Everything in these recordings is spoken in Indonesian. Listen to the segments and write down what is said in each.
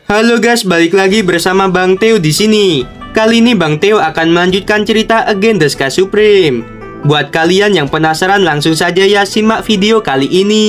Halo guys, balik lagi bersama Bang Theo di sini. Kali ini Bang Theo akan melanjutkan cerita Again the Sky Supreme. Buat kalian yang penasaran, langsung saja ya simak video kali ini.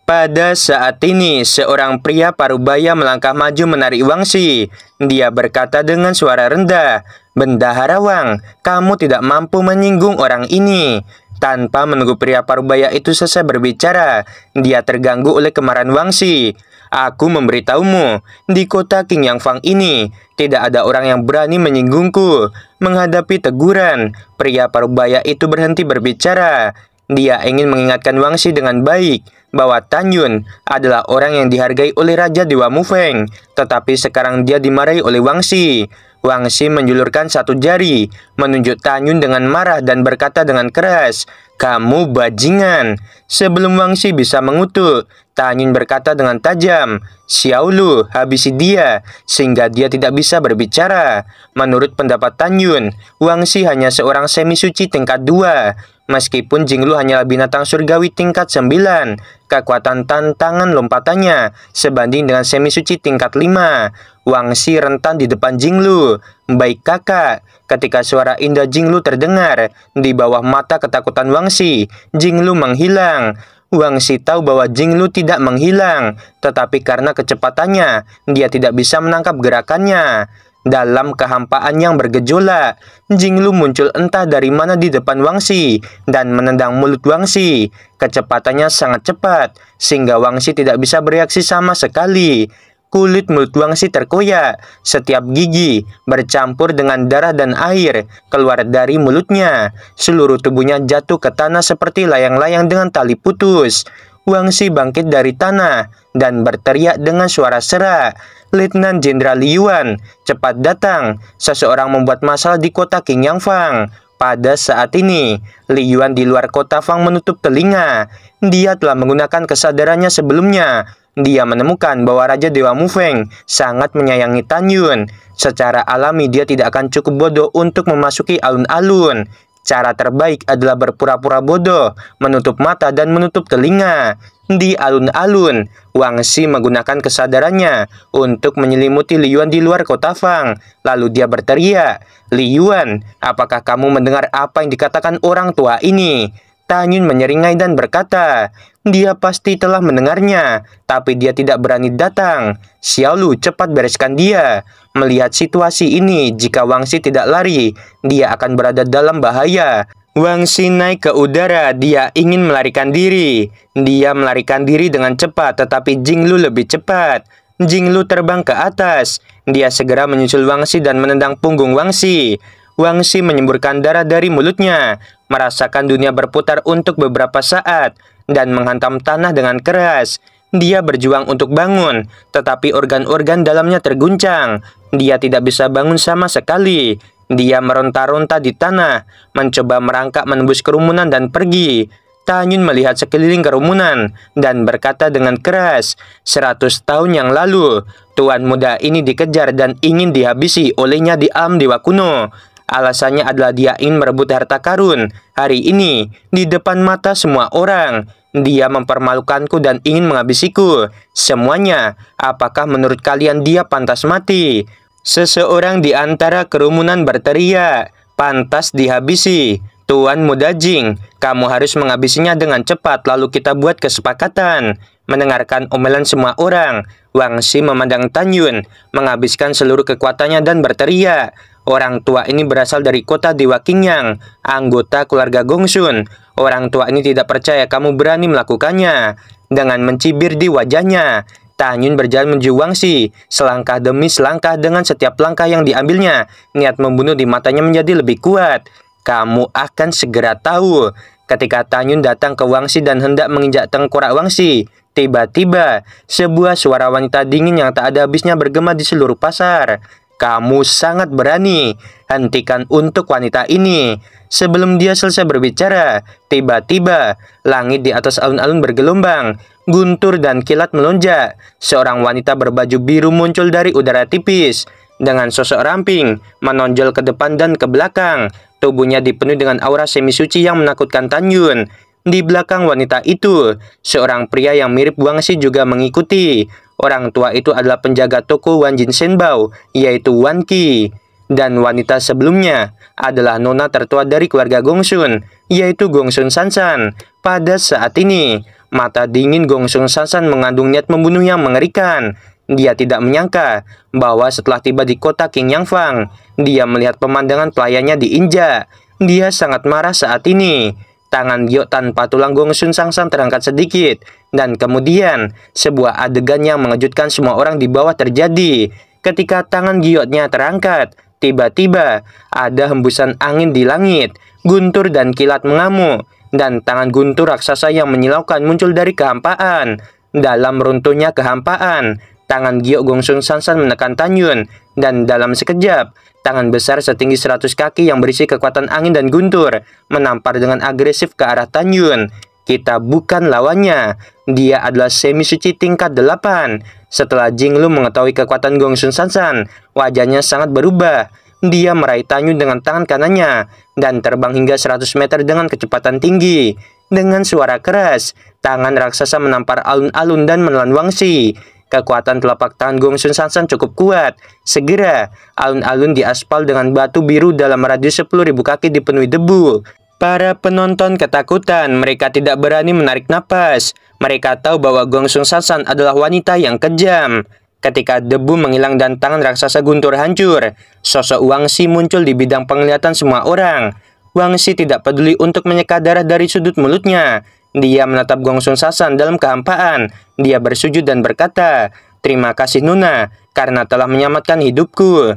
Pada saat ini, seorang pria parubaya melangkah maju menarik Wangsi. Dia berkata dengan suara rendah, "Bendahara Wang, kamu tidak mampu menyinggung orang ini." Tanpa menunggu pria parubaya itu selesai berbicara, dia terganggu oleh kemarahan Wangsi. "Aku memberitahumu, di kota King Yang Fang ini, tidak ada orang yang berani menyinggungku." Menghadapi teguran, pria parubaya itu berhenti berbicara. Dia ingin mengingatkan Wangsi dengan baik bahwa Tan Yun adalah orang yang dihargai oleh Raja Dewa Mufeng, tetapi sekarang dia dimarahi oleh Wangsi. Wangsi menjulurkan satu jari, menunjuk Tan Yun dengan marah dan berkata dengan keras, "Kamu bajingan." Sebelum Wangsi bisa mengutuk, Tan Yun berkata dengan tajam, "Xiao Lu, habisi dia," sehingga dia tidak bisa berbicara. Menurut pendapat Tan Yun, Wangsi hanya seorang semi suci tingkat 2. Meskipun Jinglu hanyalah binatang surgawi tingkat 9, kekuatan tantangan lompatannya sebanding dengan semi suci tingkat 5. Wangsi rentan di depan Jinglu. "Baik kakak." Ketika suara indah Jinglu terdengar, di bawah mata ketakutan Wangsi, Jinglu menghilang. Wangsi tahu bahwa Jinglu tidak menghilang, tetapi karena kecepatannya, dia tidak bisa menangkap gerakannya. Dalam kehampaan yang bergejolak, Jinglu muncul entah dari mana di depan Wangsi dan menendang mulut Wangsi. Kecepatannya sangat cepat, sehingga Wangsi tidak bisa bereaksi sama sekali. Kulit mulut Wangsi terkoyak, setiap gigi bercampur dengan darah dan air keluar dari mulutnya. Seluruh tubuhnya jatuh ke tanah seperti layang-layang dengan tali putus. Wangsi bangkit dari tanah dan berteriak dengan suara serak, "Letnan Jenderal Li Yuan, cepat datang. Seseorang membuat masalah di kota King Yang Fang." Pada saat ini, Li Yuan di luar kota Fang menutup telinga. Dia telah menggunakan kesadarannya sebelumnya. Dia menemukan bahwa Raja Dewa Mufeng sangat menyayangi Tan Yun. Secara alami dia tidak akan cukup bodoh untuk memasuki alun-alun. Cara terbaik adalah berpura-pura bodoh, menutup mata dan menutup telinga. Di alun-alun, Wangsi menggunakan kesadarannya untuk menyelimuti Li Yuan di luar kota Fang. Lalu dia berteriak, "Li Yuan, apakah kamu mendengar apa yang dikatakan orang tua ini?" Tan Yun menyeringai dan berkata, dia pasti telah mendengarnya, tapi dia tidak berani datang. "Xiao Lu, cepat bereskan dia." Melihat situasi ini, jika Wangsi tidak lari, dia akan berada dalam bahaya. Wangsi naik ke udara, dia ingin melarikan diri. Dia melarikan diri dengan cepat, tetapi Jinglu lebih cepat. Jinglu terbang ke atas. Dia segera menyusul Wangsi dan menendang punggung Wangsi. Wangsi menyemburkan darah dari mulutnya, merasakan dunia berputar untuk beberapa saat, dan menghantam tanah dengan keras. Dia berjuang untuk bangun, tetapi organ-organ dalamnya terguncang. Dia tidak bisa bangun sama sekali. Dia meronta-ronta di tanah, mencoba merangkak menembus kerumunan dan pergi. Tan Yun melihat sekeliling kerumunan dan berkata dengan keras, 100 tahun yang lalu, tuan muda ini dikejar dan ingin dihabisi olehnya di alam dewa kuno. Alasannya adalah dia ingin merebut harta karun. Hari ini, di depan mata semua orang, dia mempermalukanku dan ingin menghabisiku. Semuanya, apakah menurut kalian dia pantas mati? Seseorang di antara kerumunan berteriak, "Pantas dihabisi. Tuan muda Jing, kamu harus menghabisinya dengan cepat, lalu kita buat kesepakatan." Mendengarkan omelan semua orang, Wangsi memandang Tan Yun, menghabiskan seluruh kekuatannya dan berteriak, "Orang tua ini berasal dari kota Dewa Qingyang, anggota keluarga Gongsun. Orang tua ini tidak percaya kamu berani melakukannya." Dengan mencibir di wajahnya, Tan Yun berjalan menuju Wangsi, selangkah demi selangkah. Dengan setiap langkah yang diambilnya, niat membunuh di matanya menjadi lebih kuat. "Kamu akan segera tahu." Ketika Tan Yun datang ke Wangsi dan hendak menginjak tengkorak Wangsi, tiba-tiba sebuah suara wanita dingin yang tak ada habisnya bergema di seluruh pasar. "Kamu sangat berani. Hentikan untuk wanita ini." Sebelum dia selesai berbicara, tiba-tiba langit di atas alun-alun bergelombang, guntur dan kilat melonjak. Seorang wanita berbaju biru muncul dari udara tipis. Dengan sosok ramping, menonjol ke depan dan ke belakang. Tubuhnya dipenuhi dengan aura semi suci yang menakutkan Tan Yun. Di belakang wanita itu, seorang pria yang mirip Wangsi juga mengikuti. Orang tua itu adalah penjaga toko Wanjin Shenbao, yaitu Wan Qi. Dan wanita sebelumnya adalah nona tertua dari keluarga Gongsun, yaitu Gongsun Sansan. Pada saat ini, mata dingin Gongsun Sansan mengandung niat membunuh yang mengerikan. Dia tidak menyangka bahwa setelah tiba di kota King Yangfang, dia melihat pemandangan pelayannya diinjak. Dia sangat marah saat ini. Tangan giok tanpa tulang Gongsun Sansan terangkat sedikit, dan kemudian sebuah adegan yang mengejutkan semua orang di bawah terjadi. Ketika tangan gioknya terangkat, tiba-tiba ada hembusan angin di langit, guntur dan kilat mengamuk, dan tangan guntur raksasa yang menyilaukan muncul dari kehampaan. Dalam runtuhnya kehampaan, tangan giok Gongsun Sansan menekan Tanyun, dan dalam sekejap, tangan besar setinggi 100 kaki yang berisi kekuatan angin dan guntur menampar dengan agresif ke arah Tanyun. Kita bukan lawannya. Dia adalah semi suci tingkat 8. Setelah Jinglu mengetahui kekuatan Gongsun Sansan, wajahnya sangat berubah. Dia meraih Tanyun dengan tangan kanannya dan terbang hingga 100 meter dengan kecepatan tinggi. Dengan suara keras, tangan raksasa menampar alun-alun dan menelan Wangsi. Kekuatan telapak tangan Gongsun Sansan cukup kuat. Segera, alun-alun diaspal dengan batu biru dalam radius 10.000 kaki dipenuhi debu. Para penonton ketakutan, mereka tidak berani menarik napas. Mereka tahu bahwa Gongsun Sansan adalah wanita yang kejam. Ketika debu menghilang dan tangan raksasa guntur hancur, sosok Wangsi muncul di bidang penglihatan semua orang. Wangsi tidak peduli untuk menyeka darah dari sudut mulutnya. Dia menatap Gongsun Sansan dalam kehampaan. Dia bersujud dan berkata, "Terima kasih Nona, karena telah menyelamatkan hidupku."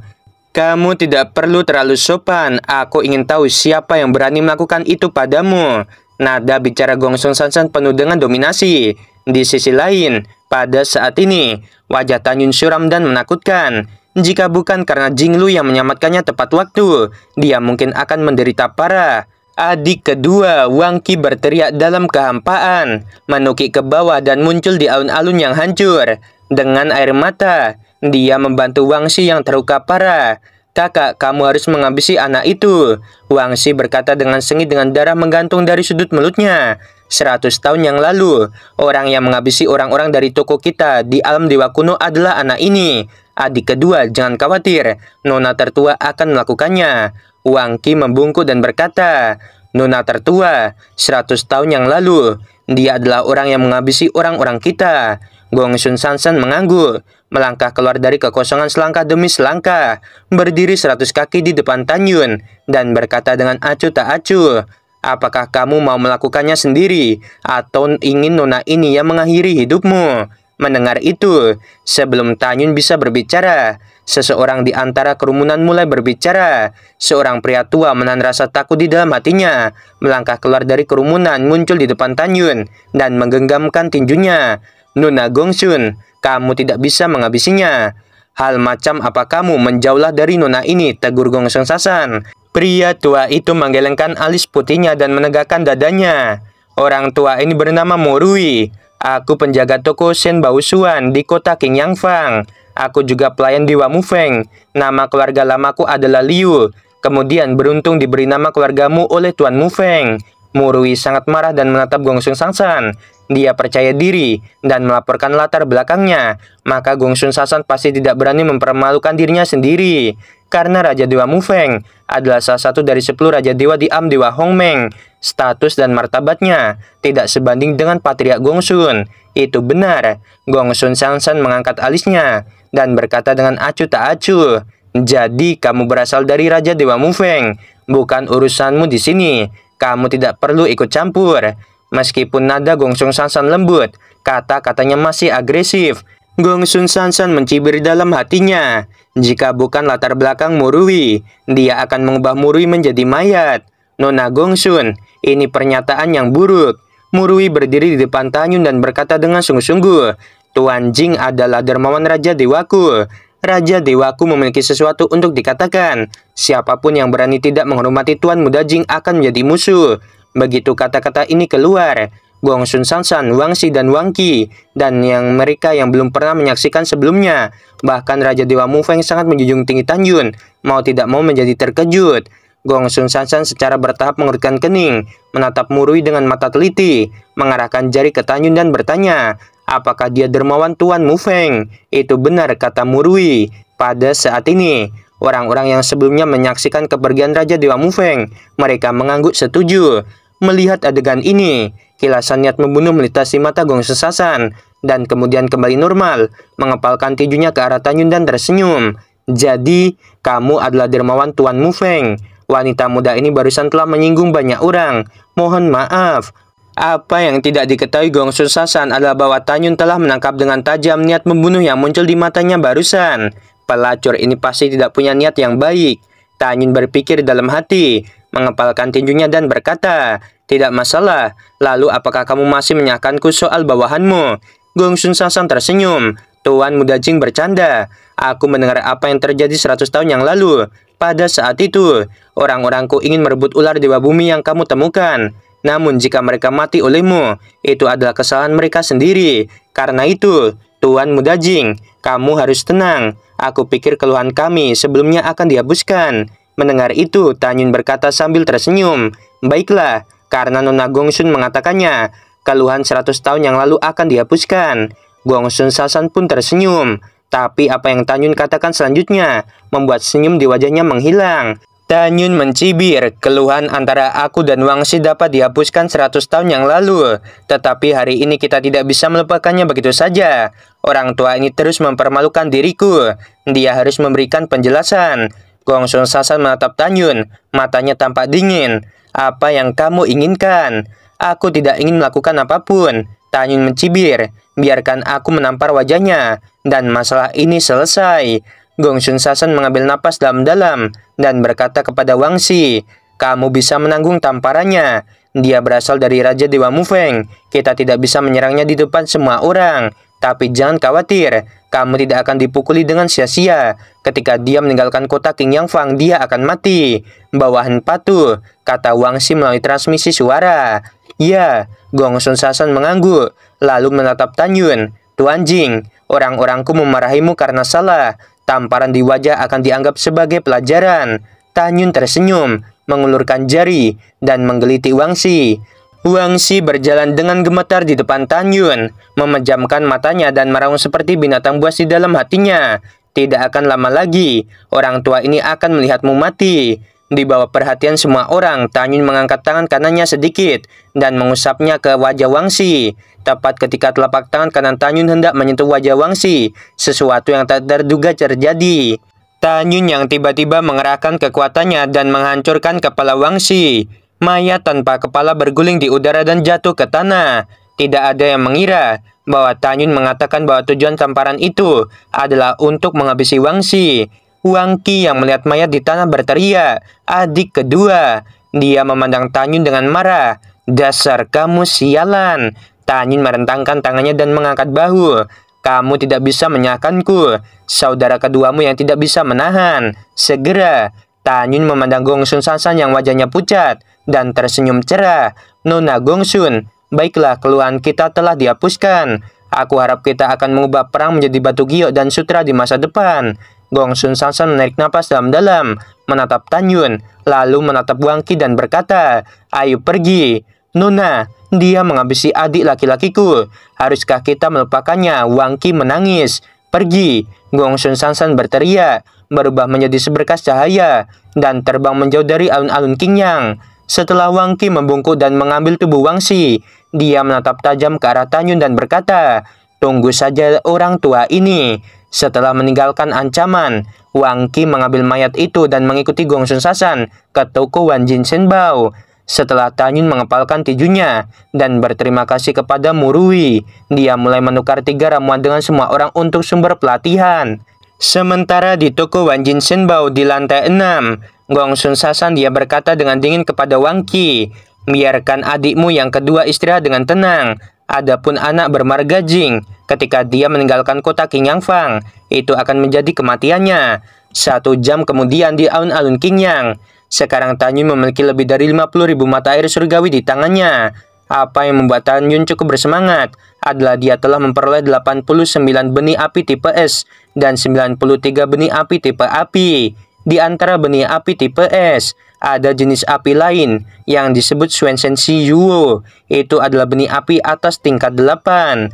"Kamu tidak perlu terlalu sopan. Aku ingin tahu siapa yang berani melakukan itu padamu." Nada bicara Gongsun Sansan penuh dengan dominasi. Di sisi lain, pada saat ini, wajah Tanyun suram dan menakutkan. Jika bukan karena Jinglu yang menyelamatkannya tepat waktu, dia mungkin akan menderita parah. Adik kedua, Wang Qi berteriak dalam kehampaan, menukik ke bawah dan muncul di alun-alun yang hancur. Dengan air mata, dia membantu Wangsi yang terluka parah. "Kakak, kamu harus menghabisi anak itu," Wangsi berkata dengan sengit dengan darah menggantung dari sudut mulutnya. 100 tahun yang lalu, orang yang menghabisi orang-orang dari toko kita di alam dewa kuno adalah anak ini. Adik kedua, jangan khawatir, nona tertua akan melakukannya. Wang Qi membungkuk dan berkata, "Nona tertua, 100 tahun yang lalu, dia adalah orang yang menghabisi orang-orang kita." Gongsun Sansan mengangguk, melangkah keluar dari kekosongan selangkah demi selangkah, berdiri 100 kaki di depan Tanyun, dan berkata dengan acuh tak acuh, "Apakah kamu mau melakukannya sendiri, atau ingin nona ini yang mengakhiri hidupmu?" Mendengar itu, sebelum Tanyun bisa berbicara, seseorang di antara kerumunan mulai berbicara. Seorang pria tua menahan rasa takut di dalam hatinya, melangkah keluar dari kerumunan, muncul di depan Tanyun, dan menggenggamkan tinjunya. "Nona Gongsun, kamu tidak bisa menghabisinya." "Hal macam apa kamu, menjauhlah dari nona ini," tegur Gongsun Sansan. Pria tua itu menggelengkan alis putihnya dan menegakkan dadanya. "Orang tua ini bernama Morui. Aku penjaga toko Shenbao Xuan di kota King Yangfang. Aku juga pelayan Dewa Mufeng. Nama keluarga lamaku adalah Liu. Kemudian beruntung diberi nama keluargamu oleh Tuan Mufeng." Morui sangat marah dan menatap Gongsun Sansan. Dia percaya diri dan melaporkan latar belakangnya. Maka Gongsun Sansan pasti tidak berani mempermalukan dirinya sendiri. Karena Raja Dewa Mufeng adalah salah satu dari 10 Raja Dewa di Am Dewa Hongmeng. Status dan martabatnya tidak sebanding dengan Patriark Gongsun. Itu benar. Gongsun Sansan mengangkat alisnya dan berkata dengan acuh tak acuh, "Jadi kamu berasal dari Raja Dewa Mufeng. Bukan urusanmu di sini. Kamu tidak perlu ikut campur." Meskipun nada Gongsun Sansan lembut, kata-katanya masih agresif. Gongsun Sansan mencibir dalam hatinya. Jika bukan latar belakang Morui, dia akan mengubah Morui menjadi mayat. "Nona Gongsun, ini pernyataan yang buruk." Morui berdiri di depan Tanyun dan berkata dengan sungguh-sungguh, "Tuan Jing adalah dermawan Raja Dewaku. Raja Dewaku memiliki sesuatu untuk dikatakan. Siapapun yang berani tidak menghormati Tuan Muda Jing akan menjadi musuh." Begitu kata-kata ini keluar, Gongsun Sansan, Wangsi dan Wang Qi, dan mereka yang belum pernah menyaksikan sebelumnya, bahkan Raja Dewa Mufeng sangat menjunjung tinggi Tanyun, mau tidak mau menjadi terkejut. Gongsun Sansan secara bertahap mengerutkan kening, menatap Morui dengan mata teliti, mengarahkan jari ke Tanyun dan bertanya, Apakah dia dermawan Tuan Mufeng? Itu benar, kata Murui. Pada saat ini, orang-orang yang sebelumnya menyaksikan kepergian Raja Dewa Mufeng, mereka mengangguk setuju. Melihat adegan ini, kilasan niat membunuh melintasi mata Gongsun Sasan, dan kemudian kembali normal, mengepalkan tinjunya ke arah Tanyun dan tersenyum. Jadi, kamu adalah dermawan Tuan Mufeng. Wanita muda ini barusan telah menyinggung banyak orang. Mohon maaf. Apa yang tidak diketahui Gongsun Sasan adalah bahwa Tanyun telah menangkap dengan tajam niat membunuh yang muncul di matanya barusan. Pelacur ini pasti tidak punya niat yang baik. Tanyun berpikir dalam hati, mengepalkan tinjunya dan berkata, tidak masalah. Lalu apakah kamu masih menyahkanku soal bawahanmu? Gongsun Sasan tersenyum. Tuan Muda Jing bercanda. Aku mendengar apa yang terjadi 100 tahun yang lalu. Pada saat itu, orang-orangku ingin merebut ular Dewa Bumi yang kamu temukan. Namun jika mereka mati olehmu, itu adalah kesalahan mereka sendiri. Karena itu, Tuan Muda Jing, kamu harus tenang. Aku pikir keluhan kami sebelumnya akan dihapuskan. Mendengar itu, Tanyun berkata sambil tersenyum. Baiklah, karena Nona Gongsun mengatakannya, keluhan 100 tahun yang lalu akan dihapuskan. Gongsun Sasan pun tersenyum. Tapi apa yang Tanyun katakan selanjutnya membuat senyum di wajahnya menghilang. Tanyun mencibir, keluhan antara aku dan Wangsi dapat dihapuskan 100 tahun yang lalu. Tetapi hari ini kita tidak bisa melupakannya begitu saja. Orang tua ini terus mempermalukan diriku. Dia harus memberikan penjelasan. Gongsun Sasan menatap Tanyun, matanya tampak dingin. Apa yang kamu inginkan? Aku tidak ingin melakukan apapun. Tanyun mencibir, biarkan aku menampar wajahnya, dan masalah ini selesai. Gongsun Sasan mengambil napas dalam-dalam dan berkata kepada Wangsi, kamu bisa menanggung tamparannya. Dia berasal dari Raja Dewa Mufeng. Kita tidak bisa menyerangnya di depan semua orang. Tapi jangan khawatir, kamu tidak akan dipukuli dengan sia-sia. Ketika dia meninggalkan kota King Yang Fang, dia akan mati. Bawahan patuh, kata Wangsi melalui transmisi suara. Ya, Gongsun Sasan mengangguk, lalu menatap Tanyun. Tuan Jing, orang-orangku memarahimu karena salah. Tamparan di wajah akan dianggap sebagai pelajaran. Tanyun tersenyum, mengulurkan jari, dan menggeliti Wangsi. Wangsi berjalan dengan gemetar di depan Tanyun, memejamkan matanya dan meraung seperti binatang buas di dalam hatinya. Tidak akan lama lagi, orang tua ini akan melihatmu mati. Di bawah perhatian semua orang, Tanyun mengangkat tangan kanannya sedikit dan mengusapnya ke wajah Wangsi. Tepat ketika telapak tangan kanan Tanyun hendak menyentuh wajah Wangsi, sesuatu yang tak terduga terjadi. Tanyun yang tiba-tiba mengerahkan kekuatannya dan menghancurkan kepala Wangsi. Mayat tanpa kepala berguling di udara dan jatuh ke tanah. Tidak ada yang mengira bahwa Tanyun mengatakan bahwa tujuan tamparan itu adalah untuk menghabisi Wangsi. Wang Qi yang melihat mayat di tanah berteriak, adik kedua. Dia memandang Tanyun dengan marah. Dasar kamu sialan. Tanyun merentangkan tangannya dan mengangkat bahu. Kamu tidak bisa menyahkanku. Saudara keduamu yang tidak bisa menahan. Segera. Tanyun memandang Gongsun Sasan yang wajahnya pucat dan tersenyum cerah. Nona Gongsun, baiklah, keluhan kita telah dihapuskan. Aku harap kita akan mengubah perang menjadi batu giok dan sutra di masa depan. Gongsun Sasan menarik napas dalam-dalam, menatap Tanyun, lalu menatap Wang Qi dan berkata, ayo pergi. Nona, dia menghabisi adik laki-lakiku. Haruskah kita melupakannya? Wang Qi menangis. Pergi. Gongsun Sasan berteriak, berubah menjadi seberkas cahaya, dan terbang menjauh dari alun-alun Qingyang. Setelah Wang Qi membungkuk dan mengambil tubuh Wangsi, dia menatap tajam ke arah Tanyun dan berkata, tunggu saja orang tua ini. Setelah meninggalkan ancaman, Wang Qi mengambil mayat itu dan mengikuti Gongsun Sasan ke toko Wanjin Shenbao. Setelah Tanyun mengepalkan tinjunya dan berterima kasih kepada Murui, dia mulai menukar 3 ramuan dengan semua orang untuk sumber pelatihan. Sementara di toko Wanjin Shenbao di lantai 6, Gongsun Sasan dia berkata dengan dingin kepada Wang Qi, biarkan adikmu yang kedua istirahat dengan tenang. Adapun anak bermarga Jing, ketika dia meninggalkan kota King Yang Fang, itu akan menjadi kematiannya. 1 jam kemudian di alun-alun Qingyang. Sekarang Tanyun memiliki lebih dari 50.000 mata air surgawi di tangannya. Apa yang membuat Tanyun cukup bersemangat adalah dia telah memperoleh 89 benih api tipe S dan 93 benih api tipe api. Di antara benih api tipe S, ada jenis api lain yang disebut Swensen Shi Yuo. Itu adalah benih api atas tingkat 8.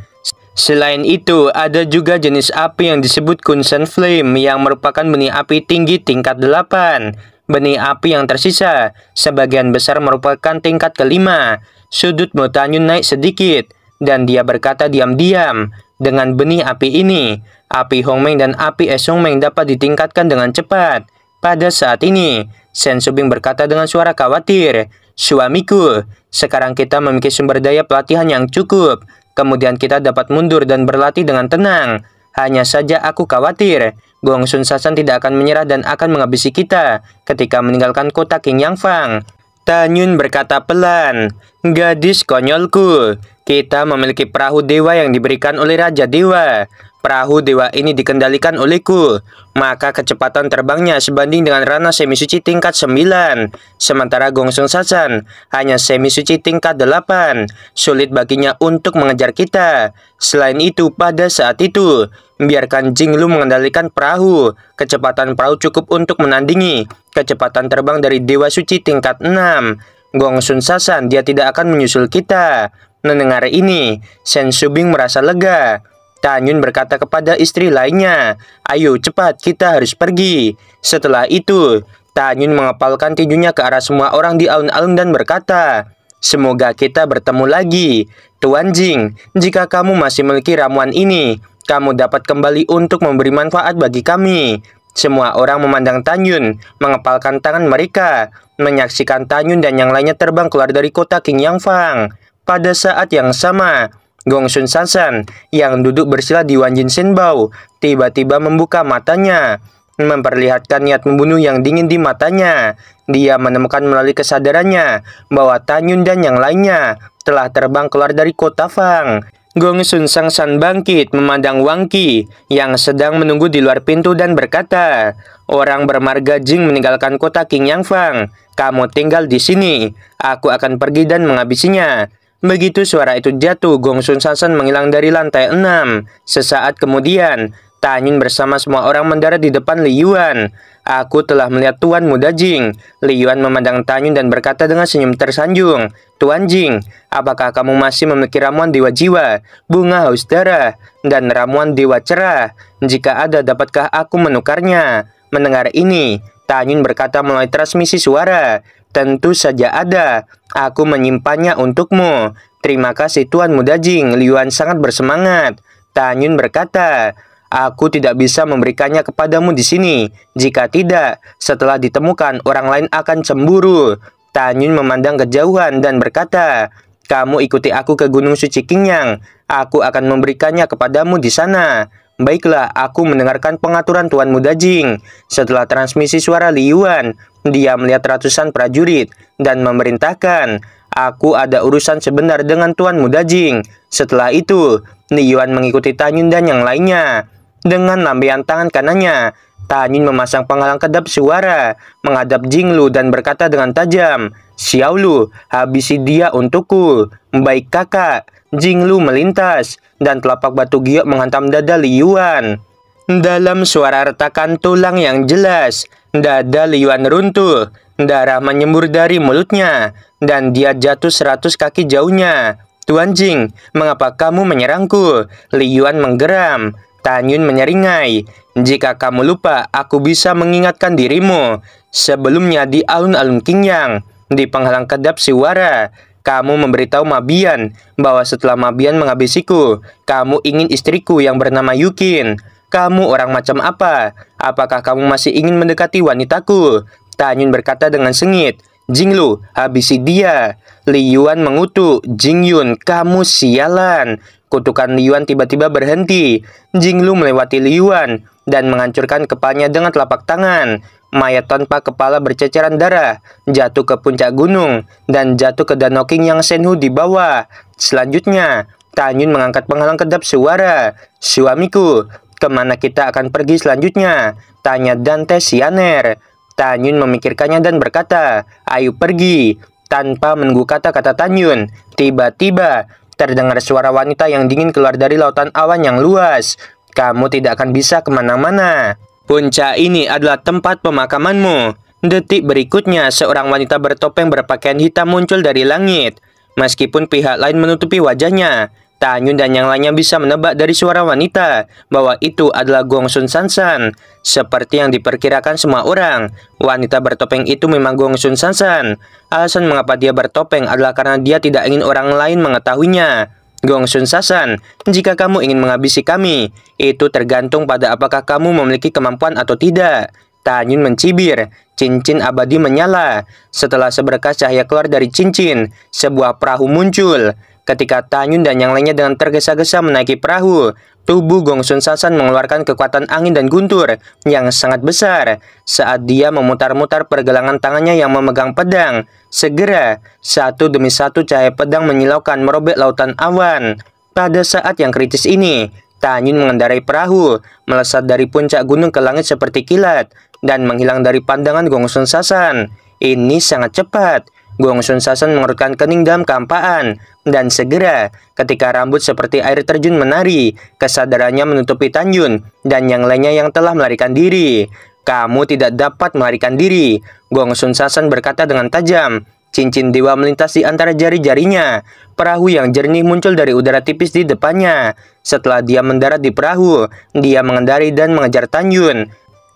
Selain itu, ada juga jenis api yang disebut Kunsan Flame yang merupakan benih api tinggi tingkat 8. Benih api yang tersisa, sebagian besar merupakan tingkat kelima. Sudut mulut Tanyun naik sedikit, dan dia berkata diam-diam, dengan benih api ini, api Hongmeng dan api es Hongmeng dapat ditingkatkan dengan cepat. Pada saat ini, Shen Subing berkata dengan suara khawatir, "Suamiku, sekarang kita memiliki sumber daya pelatihan yang cukup. Kemudian kita dapat mundur dan berlatih dengan tenang. Hanya saja aku khawatir, Gong Sun Sasan tidak akan menyerah dan akan menghabisi kita ketika meninggalkan kota King Yang Fang." Tanyun berkata pelan, "Gadis konyolku, kita memiliki perahu dewa yang diberikan oleh Raja Dewa. Perahu dewa ini dikendalikan olehku, maka kecepatan terbangnya sebanding dengan Rana Semi Suci tingkat 9. Sementara Gong Sun Sasan hanya Semi Suci tingkat 8. Sulit baginya untuk mengejar kita. Selain itu, pada saat itu, biarkan Jinglu mengendalikan perahu. Kecepatan perahu cukup untuk menandingi kecepatan terbang dari Dewa Suci tingkat 6. Gong Sun Sasan, dia tidak akan menyusul kita." Mendengar ini, Shen Subing merasa lega. Tanyun berkata kepada istri lainnya, "Ayo cepat, kita harus pergi." Setelah itu, Tanyun mengepalkan tinjunya ke arah semua orang di alun-alun dan berkata, "Semoga kita bertemu lagi. Tuan Jing, jika kamu masih memiliki ramuan ini, kamu dapat kembali untuk memberi manfaat bagi kami." Semua orang memandang Tanyun, mengepalkan tangan mereka, menyaksikan Tanyun dan yang lainnya terbang keluar dari kota King Yang Fang. Pada saat yang sama, Gong Sun Sasan yang duduk bersila di Wanjin Shenbao tiba-tiba membuka matanya, memperlihatkan niat membunuh yang dingin di matanya. Dia menemukan melalui kesadarannya bahwa Tanyun dan yang lainnya telah terbang keluar dari kota Fang. Gong Sun Sasan bangkit memandang Wang Qi yang sedang menunggu di luar pintu dan berkata, "Orang bermarga Jing meninggalkan kota King Yang Fang. Kamu tinggal di sini. Aku akan pergi dan menghabisinya." Begitu suara itu jatuh, Gong Sun Sasan menghilang dari lantai 6. Sesaat kemudian, Tanyun bersama semua orang mendarat di depan Li Yuan. "Aku telah melihat Tuan Muda Jing." Li Yuan memandang Tanyun dan berkata dengan senyum tersanjung, "Tuan Jing, apakah kamu masih memiliki ramuan Dewa Jiwa, bunga haus darah, dan ramuan Dewa Cerah? Jika ada, dapatkah aku menukarnya?" Mendengar ini, Tanyun berkata melalui transmisi suara, "Tentu saja ada. Aku menyimpannya untukmu." "Terima kasih Tuan Muda Jing." Li Yuan sangat bersemangat. Tanyun berkata, "Aku tidak bisa memberikannya kepadamu di sini. Jika tidak, setelah ditemukan, orang lain akan cemburu." Tanyun memandang kejauhan dan berkata, "Kamu ikuti aku ke Gunung Suci Qingyang. Aku akan memberikannya kepadamu di sana." "Baiklah, aku mendengarkan pengaturan Tuan Muda Jing." Setelah transmisi suara Li Yuan, dia melihat ratusan prajurit dan memerintahkan, "Aku ada urusan sebentar dengan Tuan Muda Jing." Setelah itu, Li Yuan mengikuti Tanyun dan yang lainnya. Dengan lambaian tangan kanannya, Tanyun memasang penghalang kedap suara, menghadap Jinglu dan berkata dengan tajam, "Xiaolu, habisi dia untukku." "Baik kakak." Jinglu melintas, dan telapak batu giok menghantam dada Li Yuan. Dalam suara retakan tulang yang jelas, dada Li Yuan runtuh, darah menyembur dari mulutnya, dan dia jatuh 100 kaki jauhnya. "Tuan Jing, mengapa kamu menyerangku?" Li Yuan menggeram. Tanyun menyeringai, "Jika kamu lupa, aku bisa mengingatkan dirimu. Sebelumnya di alun-alun Qingyang, di penghalang kedap suara, kamu memberitahu Mabian bahwa setelah Mabian menghabisiku, kamu ingin istriku yang bernama Yukin. Kamu orang macam apa? Apakah kamu masih ingin mendekati wanitaku?" Tanyun berkata dengan sengit, "Jinglu, habisi dia." Li Yuan mengutuk, "Jingyun, kamu sialan." Kutukan Li Yuan tiba-tiba berhenti. Jinglu melewati Li Yuan dan menghancurkan kepalanya dengan telapak tangan. Mayat tanpa kepala berceceran darah jatuh ke puncak gunung dan jatuh ke danau Qingyang Shenhu di bawah. Selanjutnya, Tanyun mengangkat penghalang kedap suara. "Suamiku, kemana kita akan pergi selanjutnya?" tanya Dante Sianer. Tanyun memikirkannya dan berkata, "Ayo pergi." Tanpa menunggu kata-kata Tanyun, tiba-tiba terdengar suara wanita yang dingin keluar dari lautan awan yang luas. "Kamu tidak akan bisa kemana-mana. Puncak ini adalah tempat pemakamanmu." Detik berikutnya, seorang wanita bertopeng berpakaian hitam muncul dari langit. Meskipun pihak lain menutupi wajahnya, Tanyun dan yang lainnya bisa menebak dari suara wanita bahwa itu adalah Gong Sun Sansan. Seperti yang diperkirakan semua orang, wanita bertopeng itu memang Gong Sun Sansan. Alasan mengapa dia bertopeng adalah karena dia tidak ingin orang lain mengetahuinya. Gong Sun Sansan, jika kamu ingin menghabisi kami, itu tergantung pada apakah kamu memiliki kemampuan atau tidak. Tanyun mencibir. Cincin abadi menyala. Setelah seberkas cahaya keluar dari cincin, sebuah perahu muncul. Ketika Tanyun dan yang lainnya dengan tergesa-gesa menaiki perahu, tubuh Gong Sun Sansan mengeluarkan kekuatan angin dan guntur yang sangat besar. Saat dia memutar-mutar pergelangan tangannya yang memegang pedang, segera satu demi satu cahaya pedang menyilaukan merobek lautan awan. Pada saat yang kritis ini, Tanyun mengendarai perahu, melesat dari puncak gunung ke langit seperti kilat, dan menghilang dari pandangan Gong Sun Sansan. Ini sangat cepat. Gong Sun Sansan mengerutkan kening dalam kehampaan, dan segera ketika rambut seperti air terjun menari, kesadarannya menutupi Tanyun dan yang lainnya yang telah melarikan diri. Kamu tidak dapat melarikan diri, Gong Sun Sansan berkata dengan tajam. Cincin dewa melintas di antara jari-jarinya. Perahu yang jernih muncul dari udara tipis di depannya. Setelah dia mendarat di perahu, dia mengendari dan mengejar Tanyun.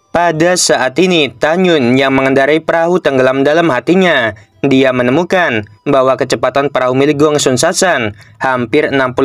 Pada saat ini, Tanyun yang mengendarai perahu tenggelam dalam hatinya. Dia menemukan bahwa kecepatan perahu milik Gong Sun Sansan hampir 60%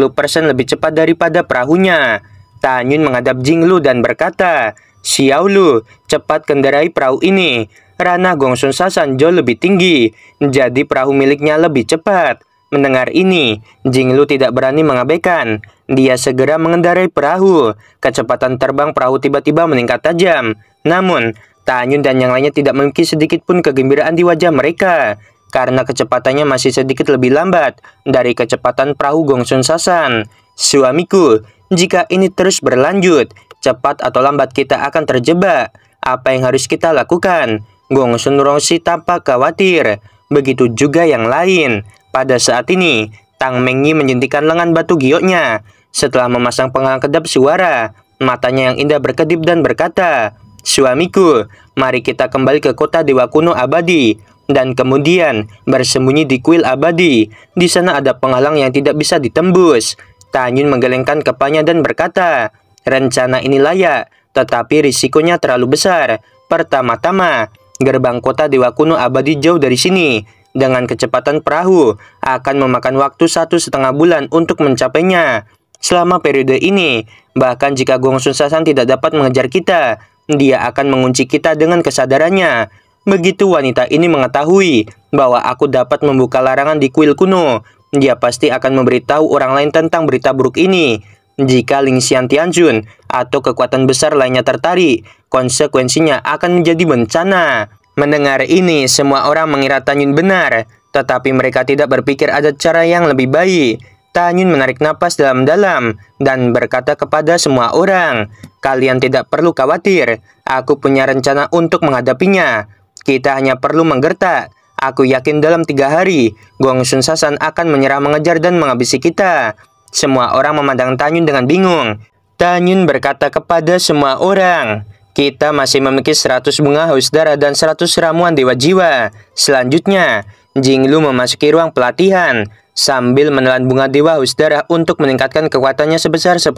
lebih cepat daripada perahunya. Tanyun menghadap Jinglu dan berkata, Xiaolu, cepat kendarai perahu ini. Ranah Gong Sun Sansan jauh lebih tinggi, jadi perahu miliknya lebih cepat. Mendengar ini, Jinglu tidak berani mengabaikan. Dia segera mengendarai perahu. Kecepatan terbang perahu tiba-tiba meningkat tajam. Namun, Tanyun dan yang lainnya tidak memiliki sedikit pun kegembiraan di wajah mereka, karena kecepatannya masih sedikit lebih lambat dari kecepatan perahu Gong Sun Sansan. Suamiku, jika ini terus berlanjut, cepat atau lambat kita akan terjebak. Apa yang harus kita lakukan? Gong Sun Rongxi tampak khawatir. Begitu juga yang lain. Pada saat ini, Tang Mengyi menyuntikkan lengan batu gioknya. Setelah memasang penghalang kedap suara, matanya yang indah berkedip dan berkata, Suamiku, mari kita kembali ke kota Dewa Kuno Abadi, dan kemudian bersembunyi di kuil abadi. Di sana ada penghalang yang tidak bisa ditembus. Tanyun menggelengkan kepalanya dan berkata, rencana ini layak, tetapi risikonya terlalu besar. Pertama-tama, gerbang kota Dewa Kuno Abadi jauh dari sini. Dengan kecepatan perahu, akan memakan waktu 1,5 bulan untuk mencapainya. Selama periode ini, bahkan jika Gong Sun Sansan tidak dapat mengejar kita, dia akan mengunci kita dengan kesadarannya. Begitu wanita ini mengetahui bahwa aku dapat membuka larangan di kuil kuno, dia pasti akan memberitahu orang lain tentang berita buruk ini. Jika Ling Xian Tianjun atau kekuatan besar lainnya tertarik, konsekuensinya akan menjadi bencana. Mendengar ini, semua orang mengira Tanyun benar, tetapi mereka tidak berpikir ada cara yang lebih baik. Tanyun menarik napas dalam-dalam dan berkata kepada semua orang, kalian tidak perlu khawatir, aku punya rencana untuk menghadapinya. Kita hanya perlu menggertak. Aku yakin dalam 3 hari, Gong Sun Sansan akan menyerah mengejar dan menghabisi kita. Semua orang memandang Tanyun dengan bingung. Tanyun berkata kepada semua orang, kita masih memiliki 100 bunga haus darah dan 100 ramuan dewa jiwa. Selanjutnya, Jinglu memasuki ruang pelatihan. Sambil menelan bunga dewa haus darah untuk meningkatkan kekuatannya sebesar 10%,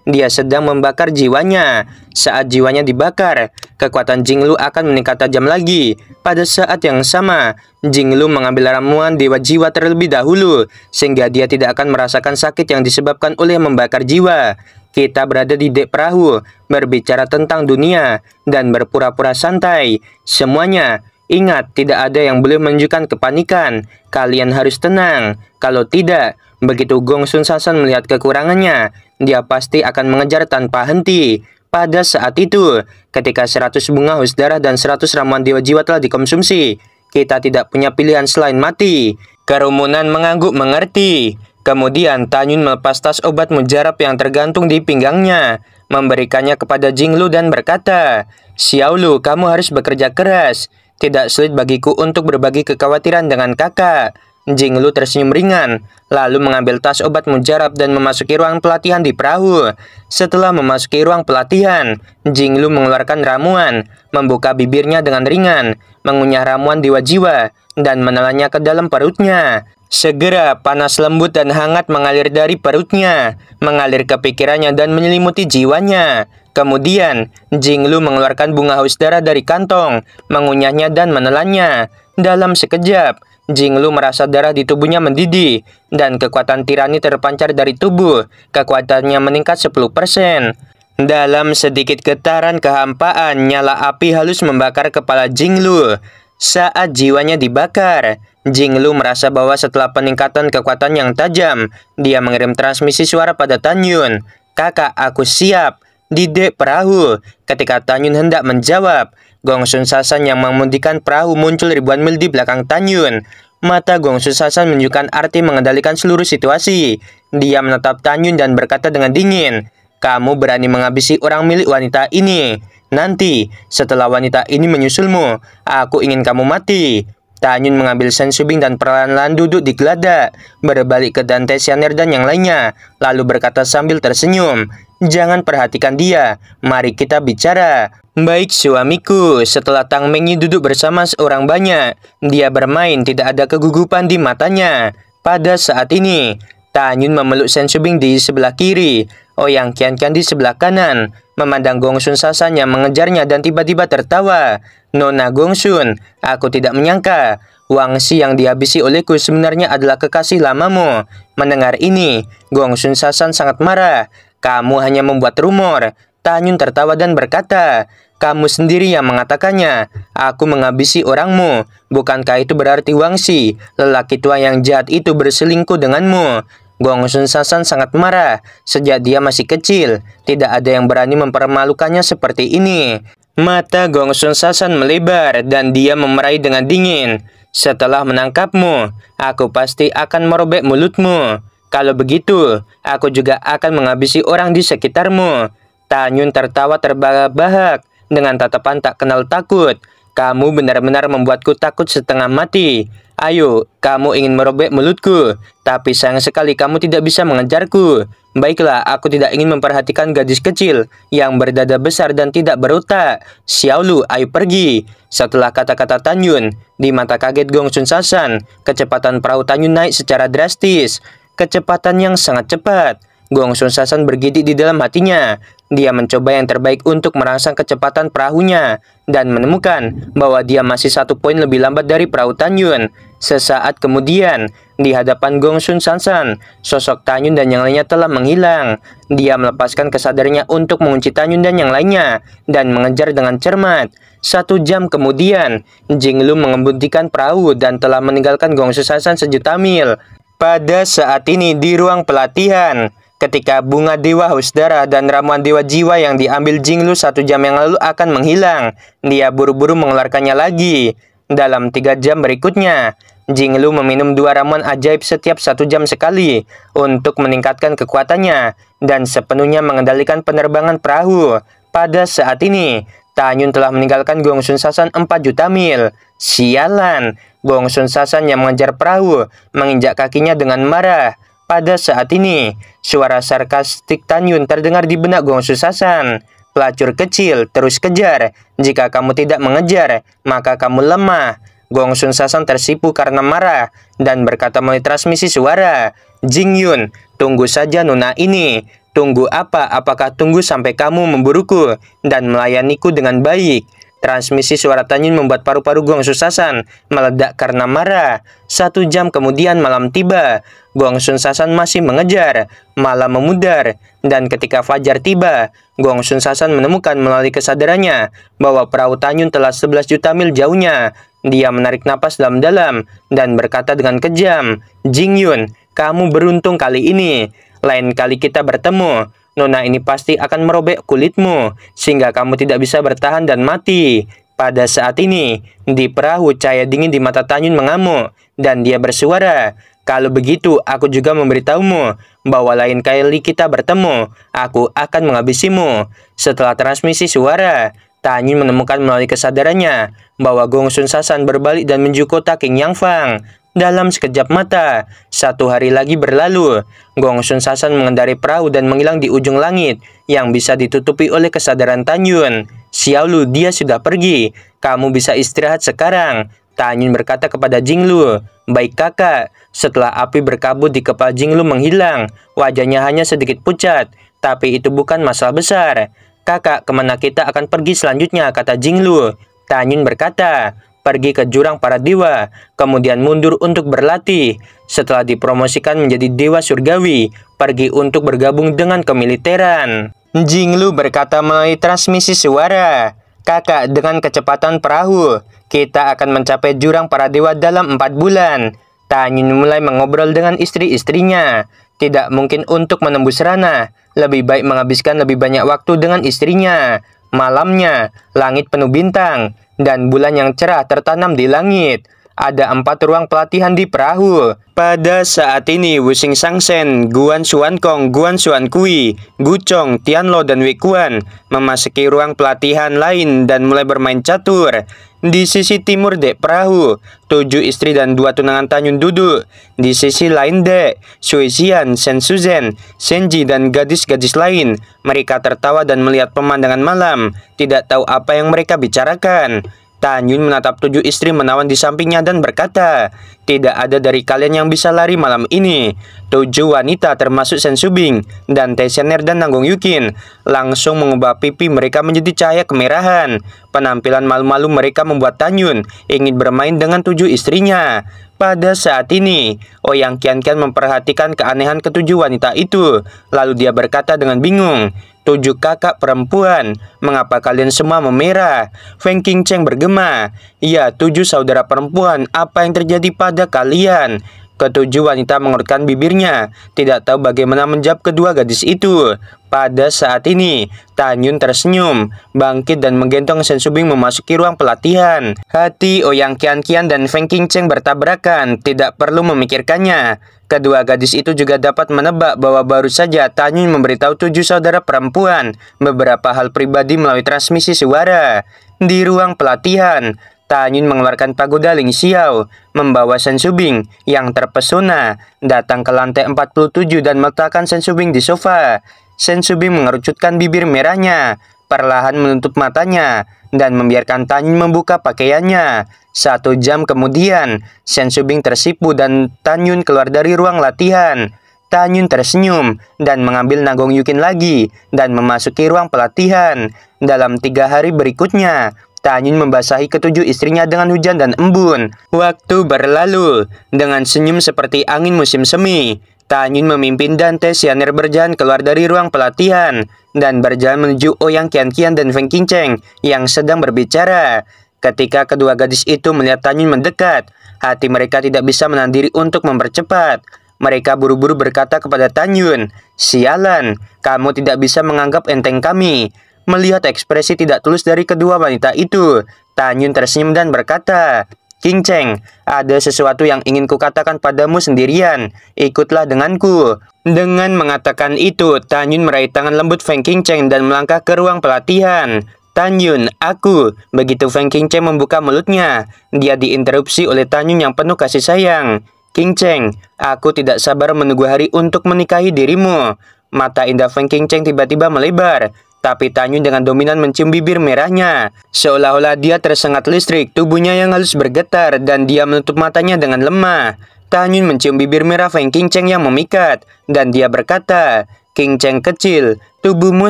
dia sedang membakar jiwanya. Saat jiwanya dibakar, kekuatan Jinglu akan meningkat tajam lagi. Pada saat yang sama, Jinglu mengambil ramuan dewa jiwa terlebih dahulu, sehingga dia tidak akan merasakan sakit yang disebabkan oleh membakar jiwa. Kita berada di dek perahu, berbicara tentang dunia, dan berpura-pura santai. Semuanya, ingat, tidak ada yang boleh menunjukkan kepanikan. Kalian harus tenang. Kalau tidak, begitu Gong Sun Sansan melihat kekurangannya, dia pasti akan mengejar tanpa henti. Pada saat itu, ketika 100 bunga haus darah dan 100 ramuan dewa jiwa telah dikonsumsi, kita tidak punya pilihan selain mati. Kerumunan mengangguk mengerti. Kemudian Tanyun melepas tas obat mujarab yang tergantung di pinggangnya, memberikannya kepada Jinglu dan berkata, Xiaolu, kamu harus bekerja keras. Tidak sulit bagiku untuk berbagi kekhawatiran dengan kakak. Jinglu tersenyum ringan, lalu mengambil tas obat mujarab dan memasuki ruang pelatihan di perahu. Setelah memasuki ruang pelatihan, Jinglu mengeluarkan ramuan, membuka bibirnya dengan ringan, mengunyah ramuan dewa jiwa, dan menelannya ke dalam perutnya. Segera panas lembut dan hangat mengalir dari perutnya, mengalir ke pikirannya dan menyelimuti jiwanya. Kemudian, Jinglu mengeluarkan bunga haus darah dari kantong, mengunyahnya dan menelannya. Dalam sekejap, Jinglu merasa darah di tubuhnya mendidih, dan kekuatan tirani terpancar dari tubuh. Kekuatannya meningkat 10%. Dalam sedikit getaran kehampaan, nyala api halus membakar kepala Jinglu. Saat jiwanya dibakar, Jinglu merasa bahwa setelah peningkatan kekuatan yang tajam, dia mengirim transmisi suara pada Tanyun. "Kakak, aku siap." Di dek perahu, ketika Tanyun hendak menjawab, Gongsun Sasan yang mengemudikan perahu muncul ribuan mil di belakang Tanyun. Mata Gongsun Sasan menunjukkan arti mengendalikan seluruh situasi. Dia menatap Tanyun dan berkata dengan dingin, "Kamu berani menghabisi orang milik wanita ini. Nanti, setelah wanita ini menyusulmu, aku ingin kamu mati." Tanyun mengambil Sensubing dan perlahan-lahan duduk di geladak, berbalik ke Dante Xianer dan yang lainnya, lalu berkata sambil tersenyum, "Jangan perhatikan dia, mari kita bicara." "Baik suamiku." Setelah Tang Mengyi duduk bersama seorang banyak, dia bermain, tidak ada kegugupan di matanya. Pada saat ini, Tanyun memeluk Sensubing di sebelah kiri, Ouyang Qianqian di sebelah kanan, memandang Gongsun Sasan yang mengejarnya dan tiba-tiba tertawa. "Nona Gongsun, aku tidak menyangka Wangxi yang dihabisi olehku sebenarnya adalah kekasih lamamu." Mendengar ini, Gongsun Sasan sangat marah. "Kamu hanya membuat rumor." Tanyun tertawa dan berkata, "Kamu sendiri yang mengatakannya. Aku menghabisi orangmu. Bukankah itu berarti Wangxi, lelaki tua yang jahat itu berselingkuh denganmu?" Gongsun Sasan sangat marah. Sejak dia masih kecil, tidak ada yang berani mempermalukannya seperti ini. Mata Gongsun Sasan melebar dan dia memerai dengan dingin. "Setelah menangkapmu, aku pasti akan merobek mulutmu. Kalau begitu, aku juga akan menghabisi orang di sekitarmu." Tanyun tertawa terbahak-bahak dengan tatapan tak kenal takut. "Kamu benar-benar membuatku takut setengah mati. Ayo, kamu ingin merobek mulutku, tapi sayang sekali kamu tidak bisa mengejarku. Baiklah, aku tidak ingin memperhatikan gadis kecil yang berdada besar dan tidak berotak. Xiaolu, ayo pergi." Setelah kata-kata Tanyun, di mata kaget Gongsun Sasan, kecepatan perahu Tanyun naik secara drastis. Kecepatan yang sangat cepat. Gongsun Sasan bergidik di dalam hatinya. Dia mencoba yang terbaik untuk merangsang kecepatan perahunya dan menemukan bahwa dia masih 1 poin lebih lambat dari perahu Tanyun. Sesaat kemudian, di hadapan Gongsun Sasan, sosok Tanyun dan yang lainnya telah menghilang. Dia melepaskan kesadarannya untuk mengunci Tanyun dan yang lainnya dan mengejar dengan cermat. 1 jam kemudian, Jinglu mengemudikan perahu dan telah meninggalkan Gongsun Sasan sejuta mil. Pada saat ini di ruang pelatihan, ketika bunga dewa haus darah dan ramuan dewa jiwa yang diambil Jinglu 1 jam yang lalu akan menghilang, dia buru-buru mengeluarkannya lagi. Dalam 3 jam berikutnya, Jinglu meminum 2 ramuan ajaib setiap 1 jam sekali untuk meningkatkan kekuatannya dan sepenuhnya mengendalikan penerbangan perahu. Pada saat ini, Tanyun telah meninggalkan Gongsun Sasan 4 juta mil. Sialan! Gongsun Sasan yang mengejar perahu menginjak kakinya dengan marah. Pada saat ini, suara sarkastik Tanyun terdengar di benak Gongsun Sasan. "Pelacur kecil, terus kejar. Jika kamu tidak mengejar, maka kamu lemah." Gongsun Sasan tersipu karena marah dan berkata melalui transmisi suara, "Jingyun, tunggu saja nona ini." "Tunggu apa? Apakah tunggu sampai kamu memburuku dan melayaniku dengan baik?" Transmisi suara Tanyun membuat paru-paru Gongsun Sasan meledak karena marah. 1 jam kemudian malam tiba. Gongsun Sasan masih mengejar, malam memudar. Dan ketika fajar tiba, Gongsun Sasan menemukan melalui kesadarannya bahwa perahu Tanyun telah 11 juta mil jauhnya. Dia menarik napas dalam-dalam dan berkata dengan kejam, "Jingyun, kamu beruntung kali ini. Lain kali kita bertemu, nona ini pasti akan merobek kulitmu, sehingga kamu tidak bisa bertahan dan mati." Pada saat ini, di perahu cahaya dingin di mata Tanyun mengamuk, dan dia bersuara, "Kalau begitu, aku juga memberitahumu bahwa lain kali kita bertemu, aku akan menghabisimu." Setelah transmisi suara, Tanyun menemukan melalui kesadarannya bahwa Gongsun Sasan berbalik dan menuju kota King Yang Fang. Dalam sekejap mata, 1 hari lagi berlalu. Gong Sun Sasan mengendarai perahu dan menghilang di ujung langit yang bisa ditutupi oleh kesadaran Tan Yun. Xiaolu, dia sudah pergi. Kamu bisa istirahat sekarang. Tan Yun berkata kepada Jinglu. Baik kakak. Setelah api berkabut di kepala Jinglu menghilang, wajahnya hanya sedikit pucat. Tapi itu bukan masalah besar. Kakak, kemana kita akan pergi selanjutnya, kata Jinglu. Tan Yun berkata, pergi ke jurang para dewa, kemudian mundur untuk berlatih. Setelah dipromosikan menjadi dewa surgawi, pergi untuk bergabung dengan kemiliteran. Jinglu berkata melalui transmisi suara, kakak, dengan kecepatan perahu, kita akan mencapai jurang para dewa dalam 4 bulan. Tan Yun mulai mengobrol dengan istri-istrinya. Tidak mungkin untuk menembus ranah. Lebih baik menghabiskan lebih banyak waktu dengan istrinya. Malamnya, langit penuh bintang, dan bulan yang cerah tertanam di langit. Ada 4 ruang pelatihan di perahu. Pada saat ini, Wuxing Shangsen, Guan Xuankong, Guan Xuankui, Guchong, Tianlo, dan Wei-Kuan memasuki ruang pelatihan lain dan mulai bermain catur. Di sisi timur dek perahu, 7 istri dan 2 tunangan Tan Yun duduk. Di sisi lain dek, Sui Xian, Shen Suzhen, Shenji, dan gadis-gadis lain. Mereka tertawa dan melihat pemandangan malam, tidak tahu apa yang mereka bicarakan. Tan Yun menatap 7 istri menawan di sampingnya dan berkata, tidak ada dari kalian yang bisa lari malam ini. 7 wanita termasuk Shen Subing dan Tsener dan Nanggong Yukin langsung mengubah pipi mereka menjadi cahaya kemerahan. Penampilan malu-malu mereka membuat Tan Yun ingin bermain dengan 7 istrinya. Pada saat ini, Ouyang Qianqian memperhatikan keanehan ke-7 wanita itu. Lalu dia berkata dengan bingung, 7 kakak perempuan, mengapa kalian semua memerah? Feng Qingcheng bergema, ya 7 saudara perempuan, apa yang terjadi pada kalian? Ke-7 wanita mengerutkan bibirnya, tidak tahu bagaimana menjawab kedua gadis itu. Pada saat ini, Tan Yun tersenyum, bangkit dan menggendong Shen Subing memasuki ruang pelatihan. Hati Ouyang Qianqian dan Feng Qingcheng bertabrakan, tidak perlu memikirkannya. Kedua gadis itu juga dapat menebak bahwa baru saja Tan Yun memberitahu 7 saudara perempuan beberapa hal pribadi melalui transmisi suara. Di ruang pelatihan, Tan Yun mengeluarkan pagoda Ling Xiao, membawa Shen Subing yang terpesona, datang ke lantai 47 dan meletakkan Shen Subing di sofa. Shen Subing mengerucutkan bibir merahnya, perlahan menutup matanya, dan membiarkan Tan Yun membuka pakaiannya. 1 jam kemudian, Shen Subing tersipu dan Tan Yun keluar dari ruang latihan. Tan Yun tersenyum dan mengambil Nanggong Yukin lagi dan memasuki ruang pelatihan. Dalam 3 hari berikutnya, Tan Yun membasahi ke-7 istrinya dengan hujan dan embun. Waktu berlalu, dengan senyum seperti angin musim semi, Tan Yun memimpin dan Tsener berjalan keluar dari ruang pelatihan dan berjalan menuju Ouyang Qianqian dan Feng Qingcheng yang sedang berbicara. Ketika kedua gadis itu melihat Tan Yun mendekat, hati mereka tidak bisa menahan diri untuk mempercepat. Mereka buru-buru berkata kepada Tan Yun, sialan, kamu tidak bisa menganggap enteng kami. Melihat ekspresi tidak tulus dari kedua wanita itu, Tan Yun tersenyum dan berkata, Qingcheng, ada sesuatu yang ingin kukatakan padamu sendirian, ikutlah denganku. Dengan mengatakan itu, Tan Yun meraih tangan lembut Feng Qingcheng dan melangkah ke ruang pelatihan. Tan Yun, aku. Begitu Feng Qingcheng membuka mulutnya, dia diinterupsi oleh Tan Yun yang penuh kasih sayang. Qingcheng, aku tidak sabar menunggu hari untuk menikahi dirimu. Mata indah Feng Qingcheng tiba-tiba melebar, tapi Tan Yun dengan dominan mencium bibir merahnya. Seolah-olah dia tersengat listrik, tubuhnya yang halus bergetar, dan dia menutup matanya dengan lemah. Tan Yun mencium bibir merah Feng Qingcheng yang memikat, dan dia berkata, Qingcheng kecil, tubuhmu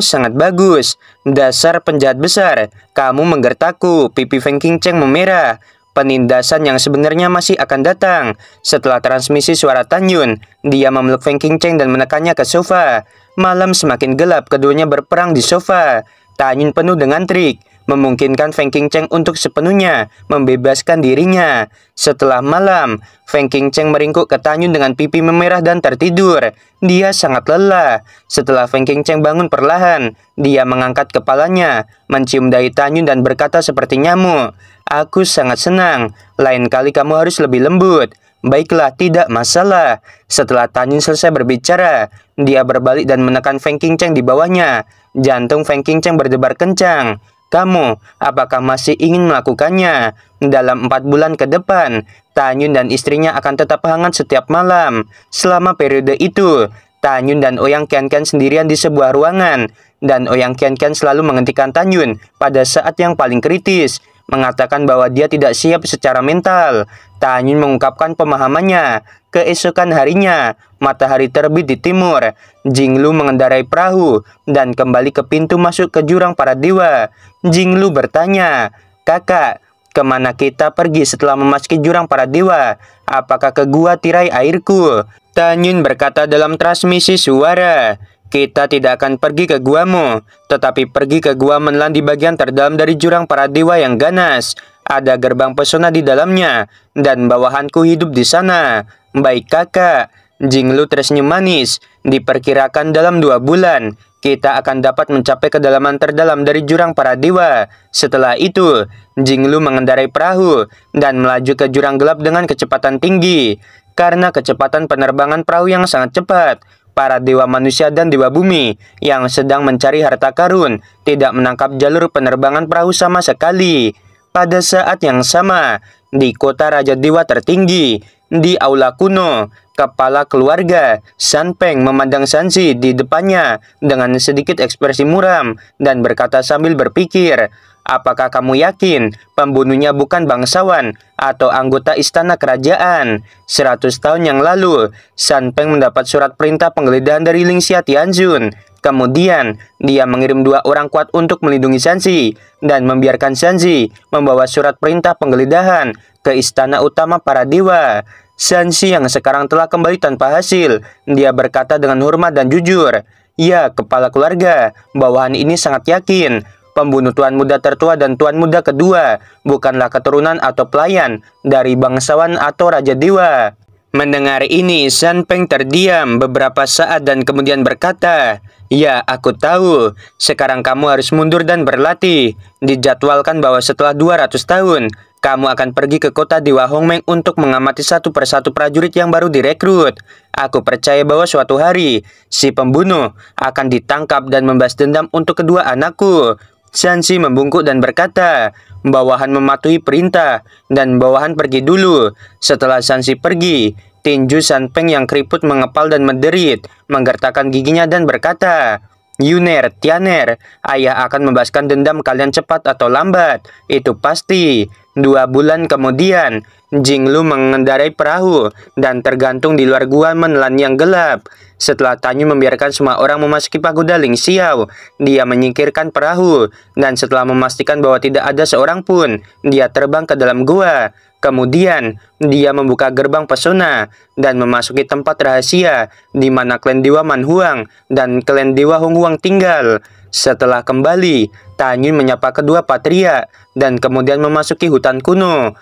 sangat bagus. Dasar penjahat besar, kamu menggertakku. Pipi Feng Qingcheng memerah. Penindasan yang sebenarnya masih akan datang. Setelah transmisi suara Tan Yun, dia memeluk Feng Qingcheng dan menekannya ke sofa. Malam semakin gelap, keduanya berperang di sofa. Tan Yun penuh dengan trik, memungkinkan Feng Qingcheng untuk sepenuhnya membebaskan dirinya. Setelah malam, Feng Qingcheng meringkuk ke Tan Yun dengan pipi memerah dan tertidur. Dia sangat lelah. Setelah Feng Qingcheng bangun perlahan, dia mengangkat kepalanya, mencium dahi Tan Yun dan berkata seperti nyamuk, aku sangat senang, lain kali kamu harus lebih lembut. Baiklah, tidak masalah. Setelah Tan Yun selesai berbicara, dia berbalik dan menekan Feng Qingcheng di bawahnya. Jantung Feng Qingcheng berdebar kencang. kamu, apakah masih ingin melakukannya? Dalam 4 bulan ke depan, Tanyun dan istrinya akan tetap hangat setiap malam. Selama periode itu, Tanyun dan Oyang Kian-Kian sendirian di sebuah ruangan, dan Oyang Kian-Kian selalu menghentikan Tanyun pada saat yang paling kritis, mengatakan bahwa dia tidak siap secara mental. Tanyun mengungkapkan pemahamannya. Keesokan harinya, matahari terbit di timur. Jinglu mengendarai perahu dan kembali ke pintu masuk ke jurang para dewa. Jinglu bertanya, "Kakak, kemana kita pergi setelah memasuki jurang para dewa? Apakah ke gua tirai airku?" Tanyun berkata dalam transmisi suara, "Kita tidak akan pergi ke guamu, tetapi pergi ke gua Menlan di bagian terdalam dari jurang para dewa yang ganas. Ada gerbang pesona di dalamnya, dan bawahanku hidup di sana." "Baik kakak." Jinglu tersenyum manis. "Diperkirakan dalam 2 bulan, kita akan dapat mencapai kedalaman terdalam dari jurang para dewa." Setelah itu, Jinglu mengendarai perahu dan melaju ke jurang gelap dengan kecepatan tinggi. Karena kecepatan penerbangan perahu yang sangat cepat, para dewa manusia dan dewa bumi yang sedang mencari harta karun tidak menangkap jalur penerbangan perahu sama sekali. Pada saat yang sama, di kota Raja Dewa tertinggi, di aula kuno, kepala keluarga San Peng memandang Sansi di depannya dengan sedikit ekspresi muram dan berkata sambil berpikir, "Apakah kamu yakin pembunuhnya bukan bangsawan atau anggota istana kerajaan?" 100 tahun yang lalu, San Peng mendapat surat perintah penggeledahan dari Ling Xia Tianzun. Kemudian, dia mengirim 2 orang kuat untuk melindungi Sansi dan membiarkan Sansi membawa surat perintah penggeledahan ke istana utama para dewa. Sansi yang sekarang telah kembali tanpa hasil, dia berkata dengan hormat dan jujur, "Ya, kepala keluarga, bawahan ini sangat yakin pembunuh tuan muda tertua dan tuan muda kedua bukanlah keturunan atau pelayan dari bangsawan atau raja dewa." Mendengar ini, San Peng terdiam beberapa saat dan kemudian berkata, "Ya, aku tahu. Sekarang kamu harus mundur dan berlatih. Dijadwalkan bahwa setelah 200 tahun, kamu akan pergi ke kota Dewa Hongmeng untuk mengamati satu persatu prajurit yang baru direkrut. Aku percaya bahwa suatu hari, si pembunuh akan ditangkap dan membalas dendam untuk kedua anakku." Sansi membungkuk dan berkata, "Bawahan mematuhi perintah, dan bawahan pergi dulu." Setelah Sansi pergi, tinju San Peng yang keriput mengepal dan menderit, menggertakkan giginya dan berkata, "Yuner, Tianer, ayah akan membahaskan dendam kalian cepat atau lambat, itu pasti." 2 bulan kemudian, Jinglu mengendarai perahu dan tergantung di luar gua Menlan yang gelap. Setelah Tanyun membiarkan semua orang memasuki pagoda Ling Xiao, dia menyingkirkan perahu, dan setelah memastikan bahwa tidak ada seorang pun, dia terbang ke dalam gua. Kemudian, dia membuka gerbang pesona dan memasuki tempat rahasia di mana klan Dewa Manhuang dan klan Dewa Honghuang tinggal. Setelah kembali, Tanyun menyapa kedua patria dan kemudian memasuki hutan kuno.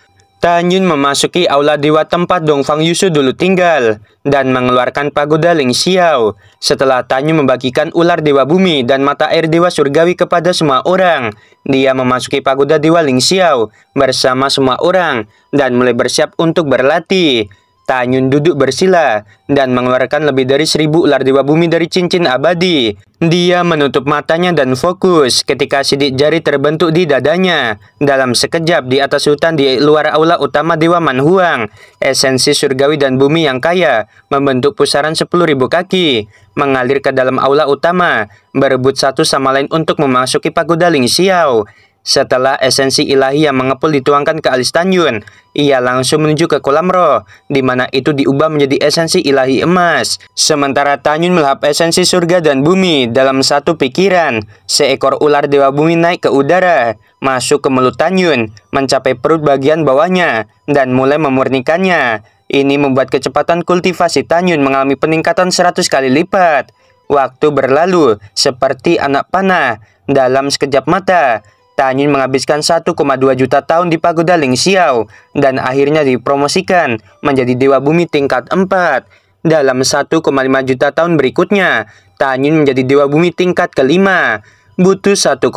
Tanyun memasuki aula dewa tempat Dongfang Yushu dulu tinggal dan mengeluarkan pagoda Ling Xiao. Setelah Tanyun membagikan ular dewa bumi dan mata air dewa surgawi kepada semua orang, dia memasuki pagoda dewa Ling Xiao bersama semua orang dan mulai bersiap untuk berlatih. Tanyun duduk bersila dan mengeluarkan lebih dari 1000 ular dewa bumi dari cincin abadi. Dia menutup matanya dan fokus ketika sidik jari terbentuk di dadanya. Dalam sekejap di atas hutan di luar aula utama Dewa Manhuang, esensi surgawi dan bumi yang kaya membentuk pusaran 10.000 kaki, mengalir ke dalam aula utama, berebut satu sama lain untuk memasuki pagoda Ling Xiao. Setelah esensi ilahi yang mengepul dituangkan ke alis Tanyun, ia langsung menuju ke kolam roh, di mana itu diubah menjadi esensi ilahi emas. Sementara Tanyun melahap esensi surga dan bumi dalam satu pikiran, seekor ular dewa bumi naik ke udara, masuk ke mulut Tanyun, mencapai perut bagian bawahnya, dan mulai memurnikannya. Ini membuat kecepatan kultivasi Tanyun mengalami peningkatan 100 kali lipat. Waktu berlalu seperti anak panah. Dalam sekejap mata, Tanyun menghabiskan 1,2 juta tahun di pagoda Ling Xiao dan akhirnya dipromosikan menjadi Dewa Bumi tingkat 4. Dalam 1,5 juta tahun berikutnya, Tanyun menjadi Dewa Bumi tingkat kelima. Butuh 1,8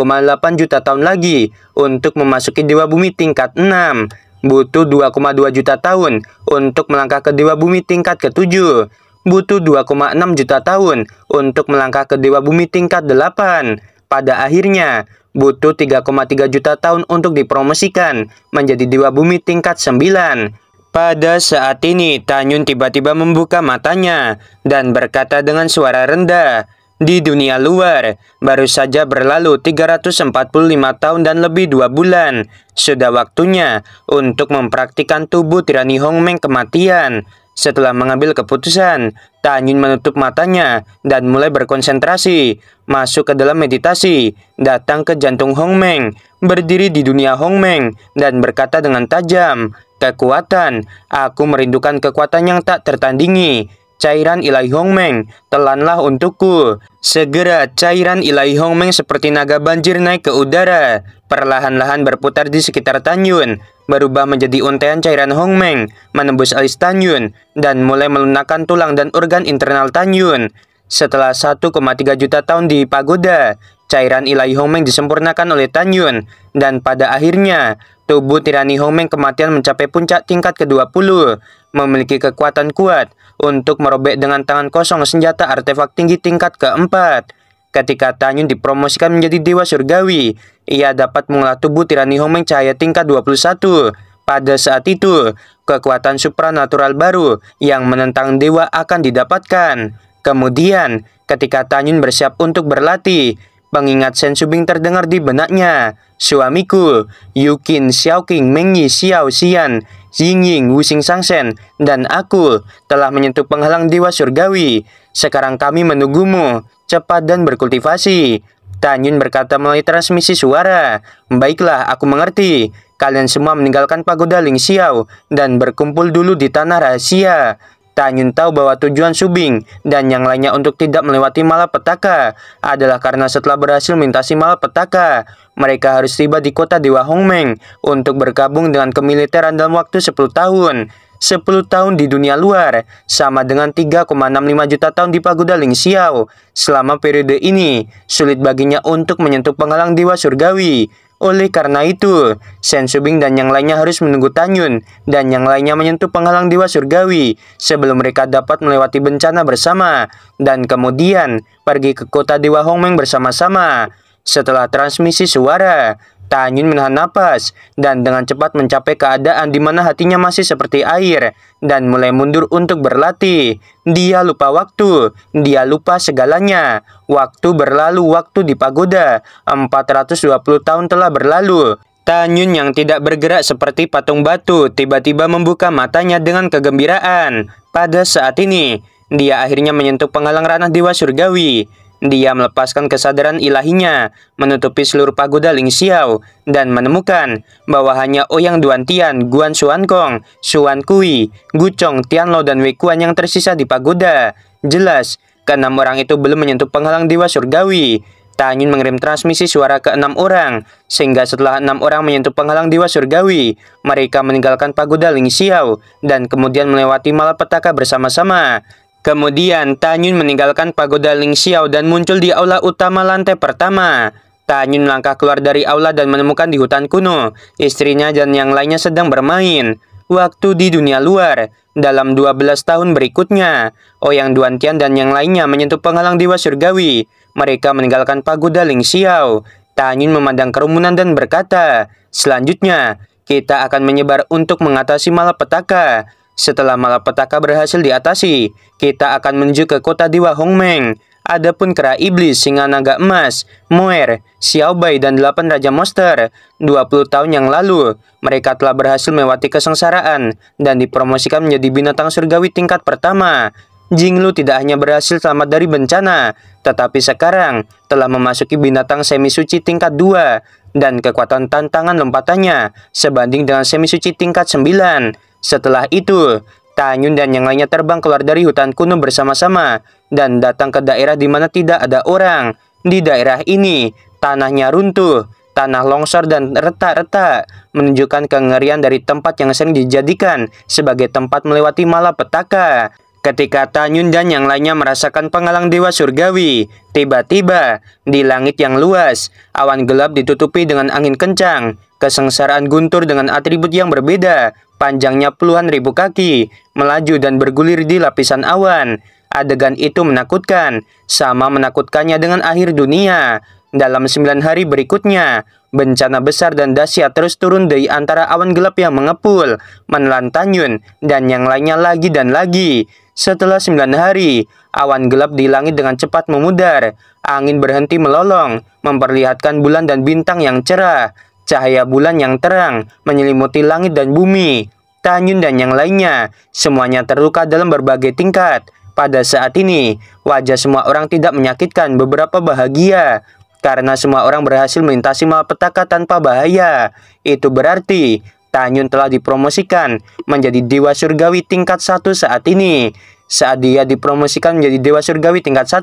juta tahun lagi untuk memasuki Dewa Bumi tingkat 6. Butuh 2,2 juta tahun untuk melangkah ke Dewa Bumi tingkat ke-7. Butuh 2,6 juta tahun untuk melangkah ke Dewa Bumi tingkat 8. Pada akhirnya, butuh 3,3 juta tahun untuk dipromosikan menjadi dewa bumi tingkat 9. Pada saat ini, Tanyun tiba-tiba membuka matanya dan berkata dengan suara rendah, "Di dunia luar, baru saja berlalu 345 tahun dan lebih 2 bulan. Sudah waktunya untuk mempraktikkan tubuh tirani Hongmeng kematian." Setelah mengambil keputusan, Tanyun menutup matanya dan mulai berkonsentrasi, masuk ke dalam meditasi, datang ke jantung Hongmeng, berdiri di dunia Hongmeng, dan berkata dengan tajam, "Kekuatan, aku merindukan kekuatan yang tak tertandingi. Cairan ilahi Hongmeng, telanlah untukku." Segera cairan ilahi Hongmeng seperti naga banjir naik ke udara, perlahan-lahan berputar di sekitar Tanyun, berubah menjadi untaian cairan Hongmeng, menembus alis Tanyun, dan mulai melunakkan tulang dan organ internal Tanyun. Setelah 1,3 juta tahun di pagoda, cairan ilahi Hongmeng disempurnakan oleh Tanyun, dan pada akhirnya, tubuh tirani Hongmeng kematian mencapai puncak tingkat ke-20, memiliki kekuatan kuat untuk merobek dengan tangan kosong senjata artefak tinggi tingkat ke-4. Ketika Tanyun dipromosikan menjadi dewa surgawi, ia dapat mengolah tubuh tirani Hongmeng cahaya tingkat 21. Pada saat itu, kekuatan supranatural baru yang menentang dewa akan didapatkan. Kemudian, ketika Tanyun bersiap untuk berlatih, pengingat Shen Subing terdengar di benaknya. "Suamiku, Yukin, Xiaoqing, Mengyi, Xiao Xian, Yingying, Wuxing Sangsen, dan aku telah menyentuh penghalang dewa surgawi. Sekarang kami menunggumu. Cepat dan berkultivasi." Tanyun berkata melalui transmisi suara, "Baiklah, aku mengerti. Kalian semua meninggalkan pagoda Ling Xiao dan berkumpul dulu di tanah rahasia." Tanyun tahu bahwa tujuan Subing dan yang lainnya untuk tidak melewati malapetaka adalah karena setelah berhasil melintasi malapetaka, mereka harus tiba di kota Dewa Hongmeng untuk bergabung dengan kemiliteran dalam waktu 10 tahun. 10 tahun di dunia luar sama dengan 3,65 juta tahun di pagoda Ling Xiao. Selama periode ini, sulit baginya untuk menyentuh penghalang dewa surgawi. Oleh karena itu, Shen Subing dan yang lainnya harus menunggu Tanyun dan yang lainnya menyentuh penghalang dewa surgawi sebelum mereka dapat melewati bencana bersama dan kemudian pergi ke kota Dewa Hongmeng bersama-sama. Setelah transmisi suara, Tanyun menahan napas dan dengan cepat mencapai keadaan di mana hatinya masih seperti air dan mulai mundur untuk berlatih. Dia lupa waktu, dia lupa segalanya. Waktu berlalu, waktu di pagoda. 420 tahun telah berlalu. Tanyun yang tidak bergerak seperti patung batu tiba-tiba membuka matanya dengan kegembiraan. Pada saat ini, dia akhirnya menyentuh penghalang ranah dewa surgawi. Dia melepaskan kesadaran ilahinya, menutupi seluruh pagoda Ling Xiao, dan menemukan bahwa hanya Ouyang Duantian, Guan Xuankong, Xuan Kui, Guchong, Tianlo, dan Wei Kuan yang tersisa di pagoda. Jelas, keenam orang itu belum menyentuh penghalang dewa surgawi. Tanyun mengirim transmisi suara ke 6 orang, sehingga setelah 6 orang menyentuh penghalang dewa surgawi, mereka meninggalkan pagoda Ling Xiao, dan kemudian melewati malapetaka bersama-sama. Kemudian, Tanyun meninggalkan pagoda Ling Xiao dan muncul di aula utama lantai pertama. Tanyun melangkah keluar dari aula dan menemukan di hutan kuno, istrinya dan yang lainnya sedang bermain. Waktu di dunia luar, dalam 12 tahun berikutnya, Ouyang Duantian dan yang lainnya menyentuh penghalang dewa surgawi. Mereka meninggalkan pagoda Ling Xiao. Tanyun memandang kerumunan dan berkata, "Selanjutnya, kita akan menyebar untuk mengatasi malapetaka. Setelah malapetaka berhasil diatasi, kita akan menuju ke kota Dewa Hongmeng. Adapun kera iblis, singa naga emas, Moer, Xiaobai, dan 8 raja monster, 20 tahun yang lalu, mereka telah berhasil melewati kesengsaraan dan dipromosikan menjadi binatang surgawi tingkat pertama. Jinglu tidak hanya berhasil selamat dari bencana, tetapi sekarang telah memasuki binatang semi suci tingkat 2, dan kekuatan tantangan lompatannya sebanding dengan semi suci tingkat 9. Setelah itu, Tanyun dan yang lainnya terbang keluar dari hutan kuno bersama-sama dan datang ke daerah di mana tidak ada orang. Di daerah ini, tanahnya runtuh, tanah longsor dan retak-retak, menunjukkan kengerian dari tempat yang sering dijadikan sebagai tempat melewati malapetaka. Ketika Tanyun dan yang lainnya merasakan penghalang dewa surgawi, tiba-tiba di langit yang luas, awan gelap ditutupi dengan angin kencang. Kesengsaraan guntur dengan atribut yang berbeda, panjangnya puluhan ribu kaki, melaju dan bergulir di lapisan awan. Adegan itu menakutkan, sama menakutkannya dengan akhir dunia. Dalam 9 hari berikutnya, bencana besar dan dahsyat terus turun dari antara awan gelap yang mengepul, menelan Tanyun, dan yang lainnya lagi dan lagi. Setelah 9 hari, awan gelap di langit dengan cepat memudar. Angin berhenti melolong, memperlihatkan bulan dan bintang yang cerah. Cahaya bulan yang terang menyelimuti langit dan bumi. Tanyun dan yang lainnya, semuanya terluka dalam berbagai tingkat. Pada saat ini, wajah semua orang tidak menyakitkan, beberapa bahagia. Karena semua orang berhasil melintasi malapetaka tanpa bahaya. Itu berarti Tanyun telah dipromosikan menjadi dewa surgawi tingkat 1 saat ini. Saat dia dipromosikan menjadi dewa surgawi tingkat 1,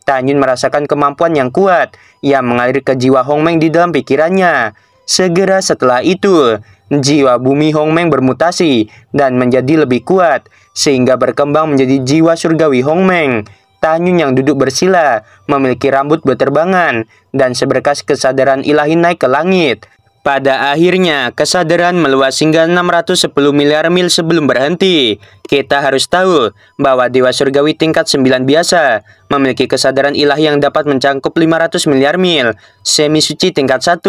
Tanyun merasakan kemampuan yang kuat yang mengalir ke jiwa Hongmeng di dalam pikirannya. Segera setelah itu, jiwa bumi Hongmeng bermutasi dan menjadi lebih kuat, sehingga berkembang menjadi jiwa surgawi Hongmeng. Tanyun yang duduk bersila, memiliki rambut berterbangan, dan seberkas kesadaran ilahi naik ke langit. Pada akhirnya, kesadaran meluas hingga 610 miliar mil sebelum berhenti. Kita harus tahu bahwa Dewa Surgawi tingkat 9 biasa memiliki kesadaran ilahi yang dapat mencangkup 500 miliar mil. Semi suci tingkat 1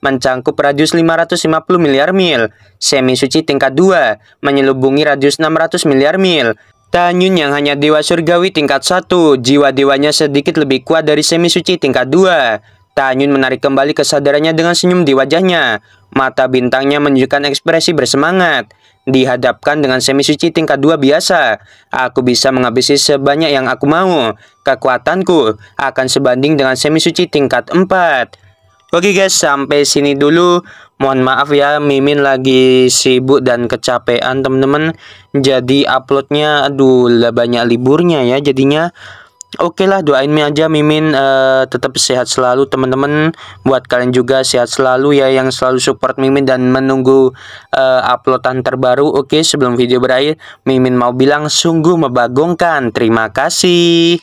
mencangkup radius 550 miliar mil. Semi suci tingkat 2 menyelubungi radius 600 miliar mil. Tanyun yang hanya Dewa Surgawi tingkat 1, jiwa dewanya sedikit lebih kuat dari semi suci tingkat 2. Tanyun menarik kembali kesadarannya dengan senyum di wajahnya. Mata bintangnya menunjukkan ekspresi bersemangat. Dihadapkan dengan semi suci tingkat 2 biasa, aku bisa menghabisi sebanyak yang aku mau. Kekuatanku akan sebanding dengan semi suci tingkat 4. Oke guys, sampai sini dulu. Mohon maaf ya, Mimin lagi sibuk dan kecapean teman-teman. Jadi uploadnya lah banyak liburnya ya jadinya. Oke lah, doain aja Mimin tetap sehat selalu teman-teman. Buat kalian juga sehat selalu ya, yang selalu support Mimin dan menunggu uploadan terbaru. Oke, sebelum video berakhir, Mimin mau bilang sungguh membagongkan. Terima kasih.